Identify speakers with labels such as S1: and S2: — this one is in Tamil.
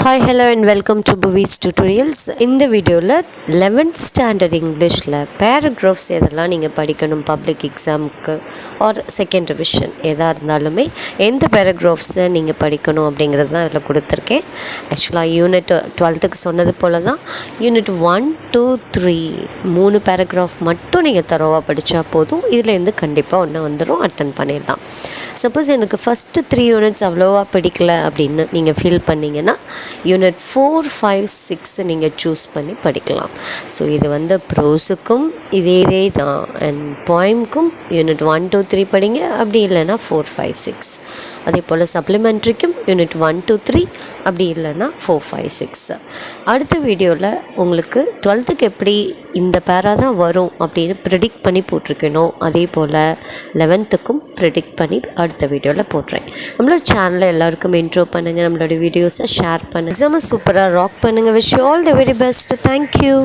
S1: Hi, hello and welcome to Buvis Tutorials. இந்த வீடியோவில் 11th ஸ்டாண்டர்ட் இங்கிலீஷில் பேராகிராஃப்ஸ் எதெல்லாம் நீங்கள் படிக்கணும் பப்ளிக் எக்ஸாமுக்கு ஆர் செகண்ட் ரிவிஷன் எதாக இருந்தாலுமே எந்த பேராகிராஃப்ஸை நீங்கள் படிக்கணும் அப்படிங்கிறது தான் அதில் கொடுத்துருக்கேன். ஆக்சுவலாக யூனிட் 12க்கு சொன்னது போல் தான் யூனிட் 1, 2, 3 3 பேராகிராஃப் மட்டும் நீங்கள் தரோவாக படித்தா போதும். இதுலேருந்து கண்டிப்பாக ஒன்று வந்துடும், அட்டன் பண்ணிடலாம். சப்போஸ் எனக்கு ஃபஸ்ட்டு 3 யூனிட்ஸ் அவ்வளோவா பிடிக்கல அப்படின்னு நீங்கள் ஃபீல் பண்ணிங்கன்னா யூனிட் 4, 5, 6 நீங்கள் சூஸ் பண்ணி படிக்கலாம். ஸோ இது ப்ரோஸுக்கும் இதே தான் அண்ட் போயம்க்கும் யூனிட் 1, 2, 3 படிங்க. அப்படி இல்லைன்னா 4, 5, 6. அதே போல் சப்ளிமெண்ட்ரிக்கும் யூனிட் 1, 2, 3 அப்படி இல்லைன்னா 4, 5, 6. அடுத்த வீடியோவில் உங்களுக்கு 12க்கு எப்படி இந்த பேரா தான் வரும் அப்படின்னு ப்ரிடிக்ட் பண்ணி போட்டிருக்கணும். அதே போல் 11த்துக்கும் ப்ரிடிக்ட் பண்ணி அடுத்த வீடியோவில் போடுறேன். நம்மளோட சேனலில் எல்லாருக்கும் இன்ட்ரோ பண்ணுங்கள், நம்மளோட வீடியோஸை ஷேர் பண்ணுங்கள். எக்ஸாமை சூப்பராக ராக் பண்ணுங்கள். Wish you all the very best. Thank you.